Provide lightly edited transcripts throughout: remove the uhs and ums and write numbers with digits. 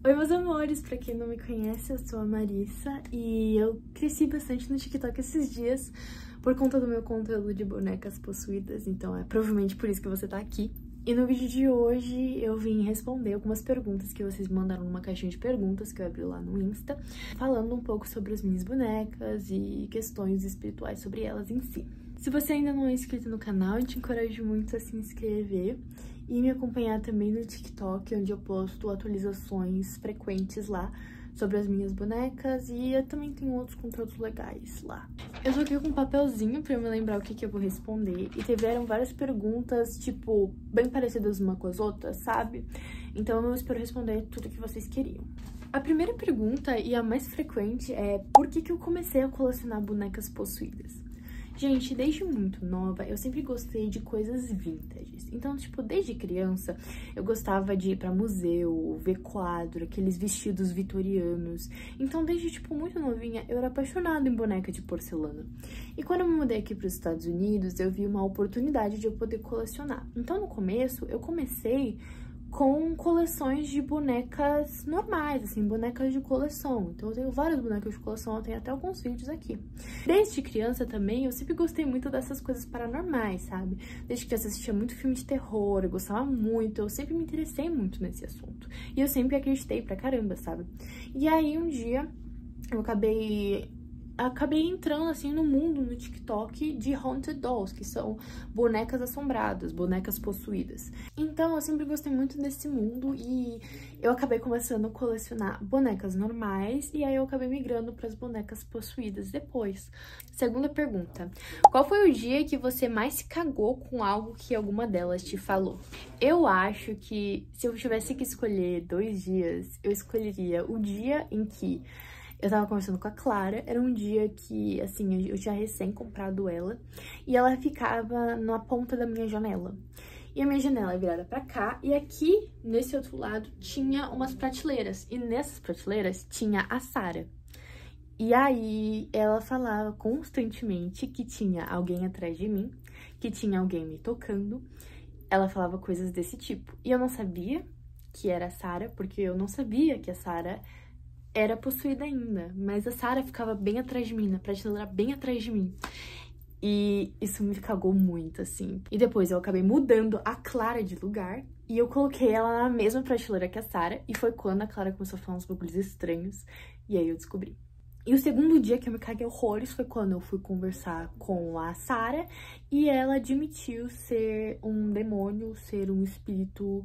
Oi, meus amores! Pra quem não me conhece, eu sou a Marissa e eu cresci bastante no TikTok esses dias por conta do meu conteúdo de bonecas possuídas, então é provavelmente por isso que você tá aqui. E no vídeo de hoje eu vim responder algumas perguntas que vocês me mandaram numa caixinha de perguntas que eu abri lá no Insta, falando um pouco sobre as minhas bonecas e questões espirituais sobre elas em si. Se você ainda não é inscrito no canal, eu te encorajo muito a se inscrever e me acompanhar também no TikTok, onde eu posto atualizações frequentes lá sobre as minhas bonecas e eu também tenho outros conteúdos legais lá. Eu tô aqui com um papelzinho pra eu me lembrar o que eu vou responder e tiveram várias perguntas, tipo, bem parecidas uma com as outras, sabe? Então eu espero responder tudo que vocês queriam. A primeira pergunta e a mais frequente é por que eu comecei a colecionar bonecas possuídas? Gente, desde muito nova, eu sempre gostei de coisas vintages. Então, tipo, desde criança, eu gostava de ir pra museu, ver quadro, aqueles vestidos vitorianos. Então, desde, tipo, muito novinha, eu era apaixonada em boneca de porcelana. E quando eu me mudei aqui pros Estados Unidos, eu vi uma oportunidade de eu poder colecionar. Então, no começo, eu comecei com coleções de bonecas normais, assim, bonecas de coleção. Então eu tenho várias bonecas de coleção, eu tenho até alguns vídeos aqui. Desde criança também, eu sempre gostei muito dessas coisas paranormais, sabe? Desde criança eu assistia muito filme de terror, eu gostava muito, eu sempre me interessei muito nesse assunto. E eu sempre acreditei pra caramba, sabe? E aí um dia eu acabei entrando, assim, no mundo, no TikTok, de Haunted Dolls, que são bonecas assombradas, bonecas possuídas. Então, eu sempre gostei muito desse mundo e eu acabei começando a colecionar bonecas normais e aí eu acabei migrando para as bonecas possuídas depois. Segunda pergunta. Qual foi o dia que você mais se cagou com algo que alguma delas te falou? Eu acho que se eu tivesse que escolher 2 dias, eu escolheria o dia em que eu tava conversando com a Clara, era um dia que, assim, eu tinha recém comprado ela e ela ficava na ponta da minha janela. E a minha janela é virada pra cá e aqui, nesse outro lado, tinha umas prateleiras. E nessas prateleiras tinha a Sarah. E aí ela falava constantemente que tinha alguém atrás de mim, que tinha alguém me tocando. Ela falava coisas desse tipo. E eu não sabia que era a Sarah, porque eu não sabia que a Sarah era possuída ainda, mas a Sarah ficava bem atrás de mim, na prateleira bem atrás de mim. E isso me cagou muito, assim. E depois eu acabei mudando a Clara de lugar e eu coloquei ela na mesma prateleira que a Sarah. E foi quando a Clara começou a falar uns bagulhos estranhos e aí eu descobri. E o segundo dia que eu me caguei horrores foi quando eu fui conversar com a Sarah e ela admitiu ser um demônio, ser um espírito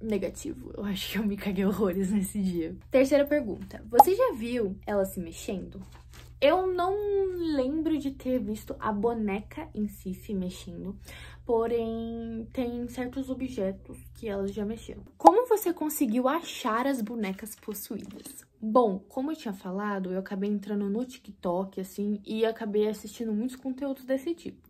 negativo. Eu acho que eu me caguei horrores nesse dia. Terceira pergunta. Você já viu ela se mexendo? Eu não lembro de ter visto a boneca em si se mexendo, porém tem certos objetos que elas já mexeram. Como você conseguiu achar as bonecas possuídas? Bom, como eu tinha falado, eu acabei entrando no TikTok, assim, e acabei assistindo muitos conteúdos desse tipo.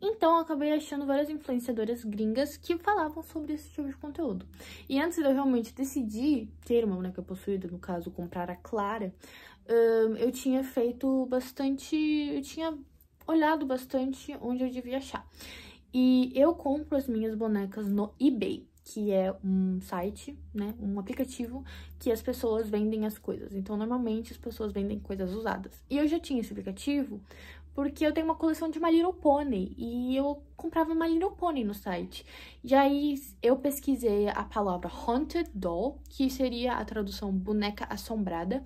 Então, eu acabei achando várias influenciadoras gringas que falavam sobre esse tipo de conteúdo. E antes de eu realmente decidir ter uma boneca possuída, no caso, comprar a Clara, eu tinha feito bastante... Eu tinha olhado bastante onde eu devia achar. E eu compro as minhas bonecas no eBay, que é um site, né, um aplicativo que as pessoas vendem as coisas. Então, normalmente, as pessoas vendem coisas usadas. E eu já tinha esse aplicativo porque eu tenho uma coleção de My Little Pony e eu comprava My Little Pony no site. E aí, eu pesquisei a palavra Haunted Doll, que seria a tradução boneca assombrada,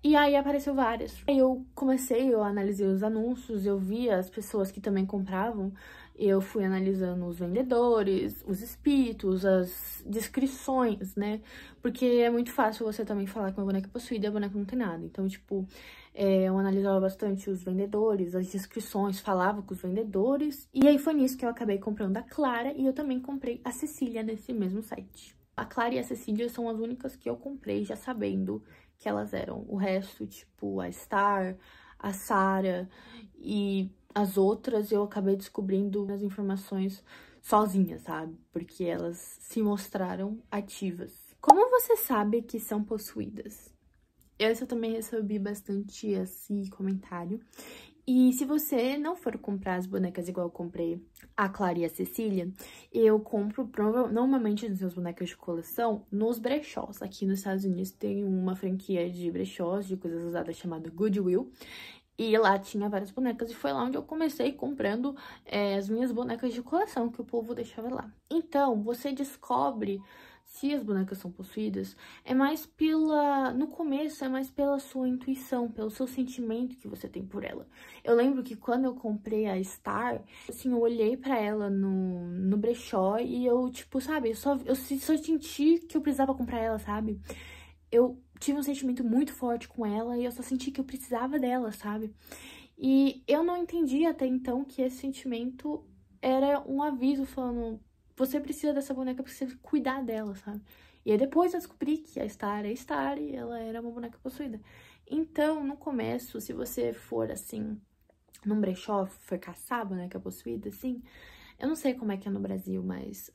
e aí apareceu várias. Aí eu analisei os anúncios, eu vi as pessoas que também compravam, eu fui analisando os vendedores, os espíritos, as descrições, né? Porque é muito fácil você também falar que uma boneca é possuída e a boneca não tem nada. Então, tipo, eu analisava bastante os vendedores, as descrições, falava com os vendedores. E aí foi nisso que eu acabei comprando a Clara e eu também comprei a Cecília nesse mesmo site. A Clara e a Cecília são as únicas que eu comprei já sabendo que elas eram. O resto, tipo, a Star, a Sarah e as outras eu acabei descobrindo as informações sozinha, sabe? Porque elas se mostraram ativas. Como você sabe que são possuídas? Eu também recebi bastante esse comentário. E se você não for comprar as bonecas igual eu comprei a Clara e a Cecília, eu compro normalmente as minhas bonecas de coleção nos brechós. Aqui nos Estados Unidos tem uma franquia de brechós, de coisas usadas, chamada Goodwill. E lá tinha várias bonecas, e foi lá onde eu comecei comprando as minhas bonecas de coleção, que o povo deixava lá. Então, você descobre se as bonecas são possuídas, no começo, é mais pela sua intuição, pelo seu sentimento que você tem por ela. Eu lembro que quando eu comprei a Star, assim, eu olhei pra ela no brechó e eu, tipo, sabe, eu só senti que eu precisava comprar ela, sabe? Eu tive um sentimento muito forte com ela e eu só senti que eu precisava dela, sabe? E eu não entendi até então que esse sentimento era um aviso falando, você precisa dessa boneca, precisa cuidar dela, sabe? E aí depois eu descobri que a Star é Star e ela era uma boneca possuída. Então, no começo, se você for assim, num brechó, for caçar a boneca possuída, assim, eu não sei como é que é no Brasil, mas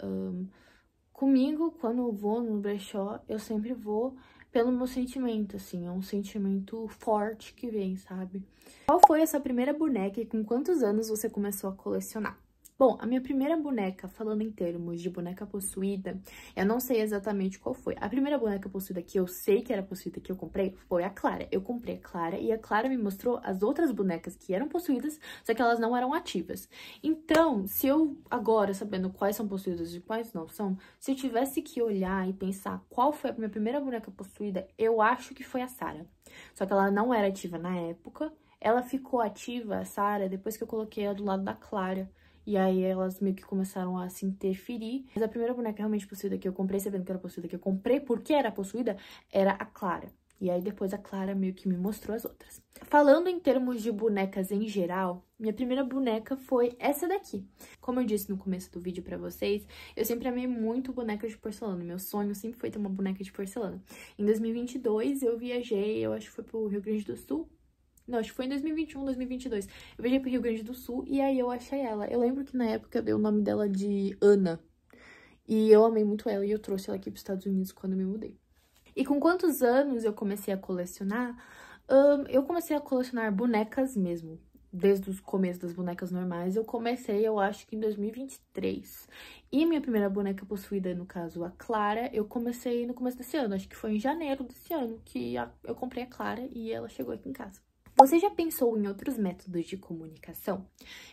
comigo, quando eu vou no brechó, eu sempre vou pelo meu sentimento, assim, é um sentimento forte que vem, sabe? Qual foi essa primeira boneca e com quantos anos você começou a colecionar? Bom, a minha primeira boneca, falando em termos de boneca possuída, eu não sei exatamente qual foi. A primeira boneca possuída que eu sei que era possuída que eu comprei foi a Clara. Eu comprei a Clara e a Clara me mostrou as outras bonecas que eram possuídas, só que elas não eram ativas. Então, se eu agora, sabendo quais são possuídas e quais não são, se eu tivesse que olhar e pensar qual foi a minha primeira boneca possuída, eu acho que foi a Sarah. Só que ela não era ativa na época. Ela ficou ativa, a Sarah, depois que eu coloquei ela do lado da Clara. E aí elas meio que começaram a se interferir. Mas a primeira boneca realmente possuída que eu comprei, sabendo que era possuída, que eu comprei porque era possuída, era a Clara. E aí depois a Clara meio que me mostrou as outras. Falando em termos de bonecas em geral, minha primeira boneca foi essa daqui. Como eu disse no começo do vídeo pra vocês, eu sempre amei muito bonecas de porcelana. Meu sonho sempre foi ter uma boneca de porcelana. Em 2022 eu viajei, eu acho que foi pro Rio Grande do Sul. Não, acho que foi em 2021, 2022. Eu viajei pro Rio Grande do Sul e aí eu achei ela. Eu lembro que na época eu dei o nome dela de Ana. E eu amei muito ela e eu trouxe ela aqui pros Estados Unidos quando eu me mudei. E com quantos anos eu comecei a colecionar? Eu comecei a colecionar bonecas mesmo. Desde os começos das bonecas normais. Eu comecei, eu acho que em 2023. E minha primeira boneca possuída, no caso, a Clara, eu comecei no começo desse ano. Acho que foi em janeiro desse ano que eu comprei a Clara e ela chegou aqui em casa. Você já pensou em outros métodos de comunicação?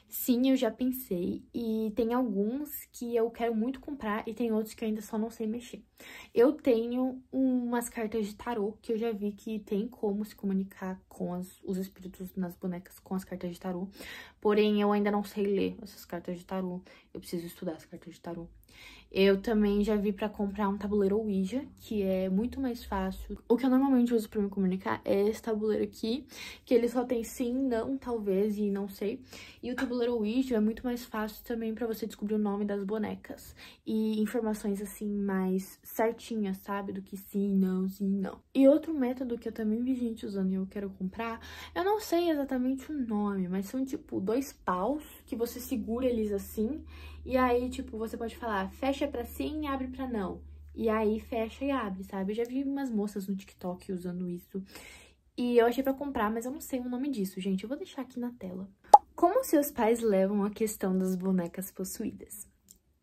Sim, eu já pensei e tem alguns que eu quero muito comprar e tem outros que eu ainda só não sei mexer. Eu tenho umas cartas de tarô que eu já vi que tem como se comunicar com os espíritos nas bonecas com as cartas de tarô. Porém, eu ainda não sei ler essas cartas de tarô. Eu preciso estudar as cartas de tarô. Eu também já vi pra comprar um tabuleiro Ouija, que é muito mais fácil. O que eu normalmente uso pra me comunicar é esse tabuleiro aqui, que ele só tem sim, não, talvez e não sei. E o tabuleiro Ouija é muito mais fácil também pra você descobrir o nome das bonecas. E informações assim mais certinhas, sabe? Do que sim, não. E outro método que eu também vi gente usando e eu quero comprar, eu não sei exatamente o nome, mas são tipo 2 paus que você segura eles assim. E aí, tipo, você pode falar, fecha pra sim e abre pra não. E aí, fecha e abre, sabe? Eu já vi umas moças no TikTok usando isso. E eu achei pra comprar, mas eu não sei o nome disso, gente. Eu vou deixar aqui na tela. Como seus pais levam a questão das bonecas possuídas?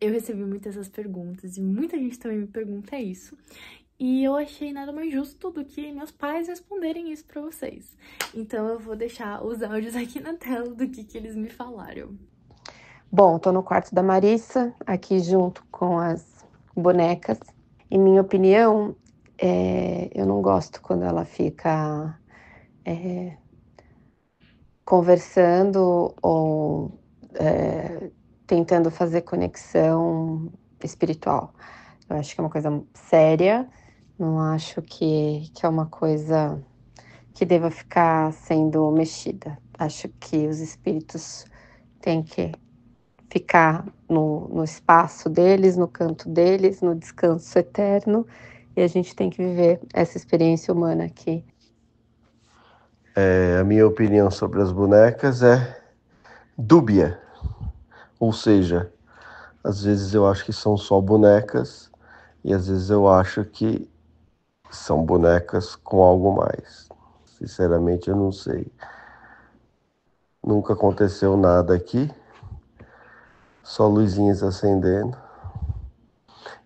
Eu recebi muitas essas perguntas e muita gente também me pergunta isso. E eu achei nada mais justo do que meus pais responderem isso pra vocês. Então eu vou deixar os áudios aqui na tela do que eles me falaram. Bom, tô no quarto da Marissa, aqui junto com as bonecas. Em minha opinião, eu não gosto quando ela fica conversando ou tentando fazer conexão espiritual. Eu acho que é uma coisa séria, não acho que é uma coisa que deva ficar sendo mexida. Acho que os espíritos têm que ficar no espaço deles, no canto deles, no descanso eterno, e a gente tem que viver essa experiência humana aqui. A minha opinião sobre as bonecas é dúbia, ou seja, às vezes eu acho que são só bonecas e às vezes eu acho que são bonecas com algo mais. Sinceramente, eu não sei. Nunca aconteceu nada aqui, só luzinhas acendendo.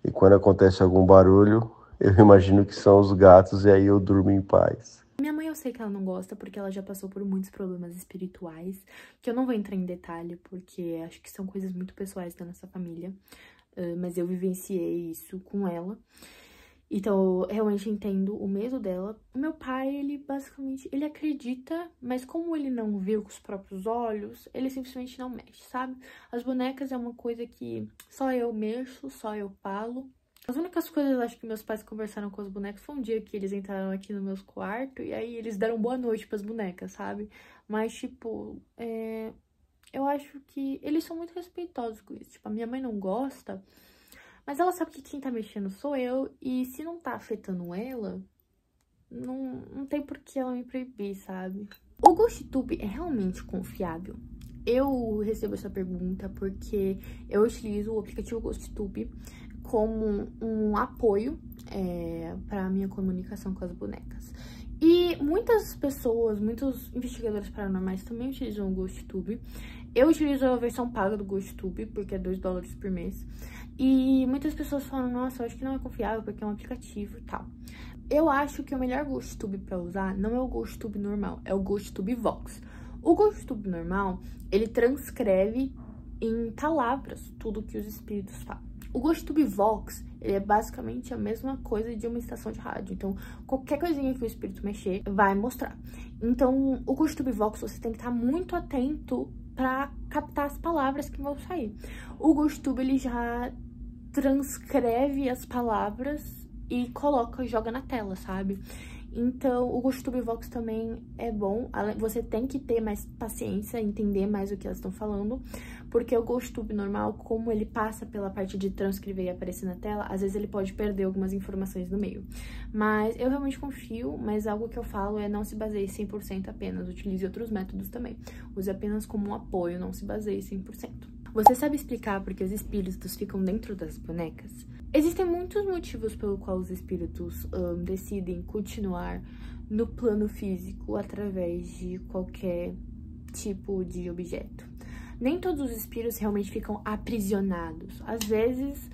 E quando acontece algum barulho, eu imagino que são os gatos e aí eu durmo em paz. Minha mãe eu sei que ela não gosta porque ela já passou por muitos problemas espirituais, que eu não vou entrar em detalhe porque acho que são coisas muito pessoais da nossa família, mas eu vivenciei isso com ela. Então, eu realmente entendo o medo dela. O meu pai, ele basicamente, ele acredita, mas como ele não viu com os próprios olhos, ele simplesmente não mexe, sabe? As bonecas é uma coisa que só eu mexo, só eu falo. As únicas coisas, acho que meus pais conversaram com as bonecas foi um dia que eles entraram aqui no meu quarto e aí eles deram boa noite pras bonecas, sabe? Mas, tipo, eu acho que eles são muito respeitosos com isso. Tipo, a minha mãe não gosta, mas ela sabe que quem tá mexendo sou eu, e se não tá afetando ela, não tem por que ela me proibir, sabe? O GhostTube é realmente confiável? Eu recebo essa pergunta porque eu utilizo o aplicativo GhostTube como um apoio para a minha comunicação com as bonecas. E muitas pessoas, muitos investigadores paranormais também utilizam o GhostTube. Eu utilizo a versão paga do GhostTube, porque é $2 por mês. E muitas pessoas falam, nossa, eu acho que não é confiável porque é um aplicativo e tal. Eu acho que o melhor GhostTube pra usar não é o GhostTube normal, é o GhostTube Vox. O GhostTube normal, ele transcreve em palavras tudo que os espíritos falam. O GhostTube Vox, ele é basicamente a mesma coisa de uma estação de rádio. Então, qualquer coisinha que o espírito mexer, vai mostrar. Então, o GhostTube Vox, você tem que estar muito atento pra captar as palavras que vão sair. O GhostTube, ele já transcreve as palavras e coloca, joga na tela, sabe? Então, o GhostTube Vox também é bom. Você tem que ter mais paciência, entender mais o que elas estão falando, porque o GhostTube normal, como ele passa pela parte de transcrever e aparecer na tela, às vezes ele pode perder algumas informações no meio. Mas eu realmente confio, mas algo que eu falo é não se baseie 100% apenas, utilize outros métodos também. Use apenas como um apoio, não se baseie 100%. Você sabe explicar por que os espíritos ficam dentro das bonecas? Existem muitos motivos pelo qual os espíritos decidem continuar no plano físico através de qualquer tipo de objeto. Nem todos os espíritos realmente ficam aprisionados. Às vezes,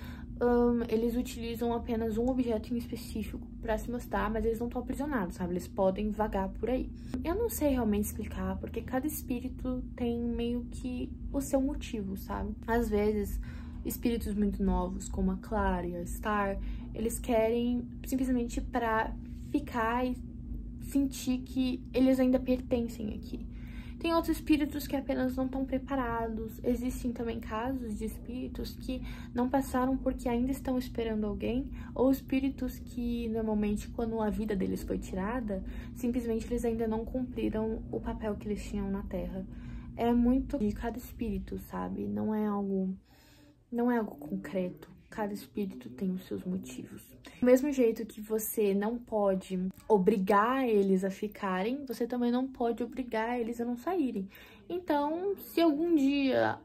eles utilizam apenas um objeto em específico para se mostrar, mas eles não estão aprisionados, sabe? Eles podem vagar por aí. Eu não sei realmente explicar, porque cada espírito tem meio que o seu motivo, sabe? Às vezes, espíritos muito novos, como a Clara e a Star, eles querem simplesmente para ficar e sentir que eles ainda pertencem aqui. Tem outros espíritos que apenas não estão preparados. Existem também casos de espíritos que não passaram porque ainda estão esperando alguém, ou espíritos que, normalmente, quando a vida deles foi tirada, simplesmente eles ainda não cumpriram o papel que eles tinham na Terra. É muito de cada espírito, sabe? Não é algo concreto. Cada espírito tem os seus motivos. Do mesmo jeito que você não pode obrigar eles a ficarem, você também não pode obrigar eles a não saírem. Então, se algum dia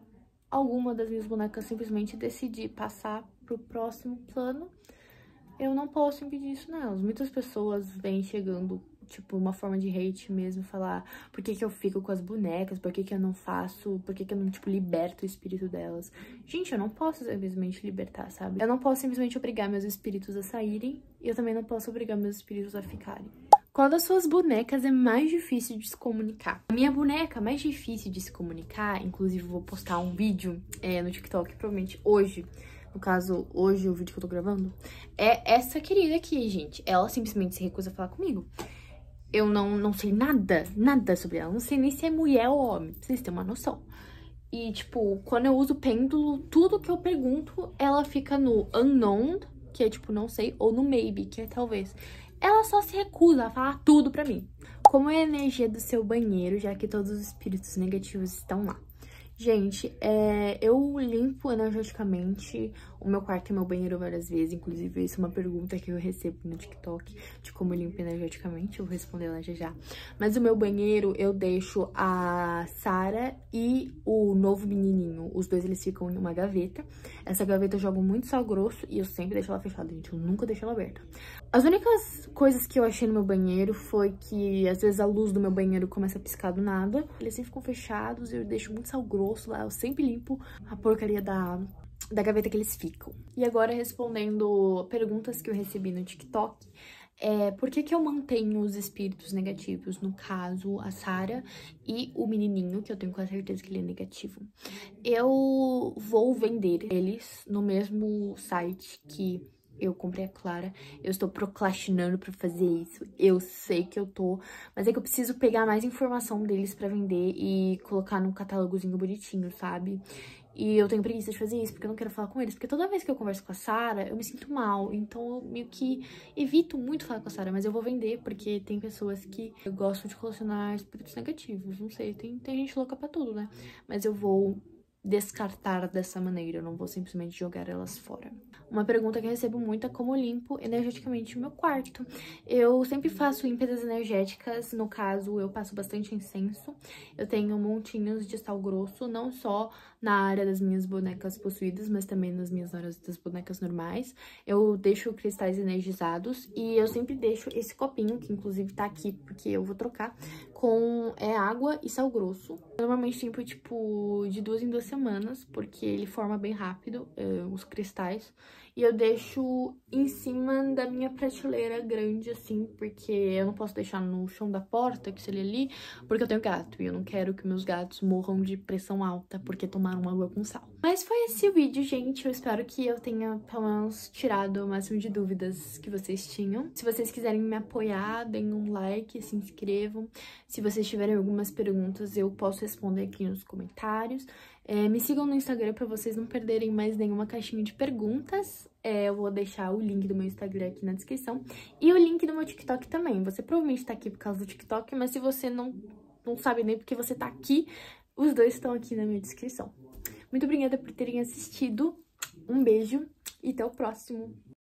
alguma das minhas bonecas simplesmente decidir passar pro próximo plano, eu não posso impedir isso nelas. Muitas pessoas vêm chegando, tipo, uma forma de hate mesmo, falar por que eu fico com as bonecas, por que eu não faço, por que eu não, tipo, liberto o espírito delas. Gente, eu não posso simplesmente libertar, sabe? Eu não posso simplesmente obrigar meus espíritos a saírem, e eu também não posso obrigar meus espíritos a ficarem. Qual das suas bonecas é mais difícil de se comunicar? A minha boneca mais difícil de se comunicar, inclusive vou postar um vídeo no TikTok, provavelmente hoje. No caso, hoje, o vídeo que eu tô gravando, é essa querida aqui, gente. Ela simplesmente se recusa a falar comigo. Eu não sei nada sobre ela. Não sei nem se é mulher ou homem, pra vocês terem uma noção. E, tipo, quando eu uso o pêndulo, tudo que eu pergunto, ela fica no unknown, que é, tipo, não sei, ou no maybe, que é talvez. Ela só se recusa a falar tudo pra mim. Como é a energia do seu banheiro, já que todos os espíritos negativos estão lá? Gente, eu limpo energeticamente o meu quarto e meu banheiro várias vezes. Inclusive, isso é uma pergunta que eu recebo no TikTok, de como eu limpo energeticamente. Eu vou responder lá já. Mas o meu banheiro, eu deixo a Sara e o novo menininho. Os dois, eles ficam em uma gaveta. Essa gaveta eu jogo muito sal grosso e eu sempre deixo ela fechada, gente. Eu nunca deixo ela aberta. As únicas coisas que eu achei no meu banheiro foi que, às vezes, a luz do meu banheiro começa a piscar do nada. Eles sempre ficam fechados, eu deixo muito sal grosso lá. Eu sempre limpo a porcaria da gaveta que eles ficam. E agora, respondendo perguntas que eu recebi no TikTok, por que eu mantenho os espíritos negativos? No caso, a Sara e o menininho, que eu tenho quase certeza que ele é negativo. Eu vou vender eles no mesmo site que eu comprei a Clara. Eu estou procrastinando pra fazer isso. Eu sei que eu tô, mas é que eu preciso pegar mais informação deles pra vender e colocar num catálogozinho bonitinho, sabe? E eu tenho preguiça de fazer isso, porque eu não quero falar com eles. Porque toda vez que eu converso com a Sara, eu me sinto mal. Então eu meio que evito muito falar com a Sara. Mas eu vou vender, porque tem pessoas que gostam de colecionar espíritos negativos. Não sei, tem gente louca pra tudo, né? Mas eu vou descartar dessa maneira, eu não vou simplesmente jogar elas fora. Uma pergunta que eu recebo muito é como eu limpo energeticamente o meu quarto. Eu sempre faço limpezas energéticas, no caso eu passo bastante incenso, eu tenho montinhos de sal grosso, não só na área das minhas bonecas possuídas, mas também nas minhas áreas das bonecas normais. Eu deixo cristais energizados e eu sempre deixo esse copinho, que inclusive tá aqui porque eu vou trocar, com água e sal grosso. Normalmente limpo, tipo, de 2 em 2 semanas, porque ele forma bem rápido os cristais. E eu deixo em cima da minha prateleira grande, assim, porque eu não posso deixar no chão da porta, que seria ali, porque eu tenho gato. E eu não quero que meus gatos morram de pressão alta, porque tomaram água com sal. Mas foi esse o vídeo, gente. Eu espero que eu tenha, pelo menos, tirado o máximo de dúvidas que vocês tinham. Se vocês quiserem me apoiar, deem um like, se inscrevam. Se vocês tiverem algumas perguntas, eu posso responder aqui nos comentários. Me sigam no Instagram pra vocês não perderem mais nenhuma caixinha de perguntas. Eu vou deixar o link do meu Instagram aqui na descrição. E o link do meu TikTok também. Você provavelmente tá aqui por causa do TikTok, mas se você não sabe nem porque você tá aqui, os dois estão aqui na minha descrição. Muito obrigada por terem assistido. Um beijo e até o próximo.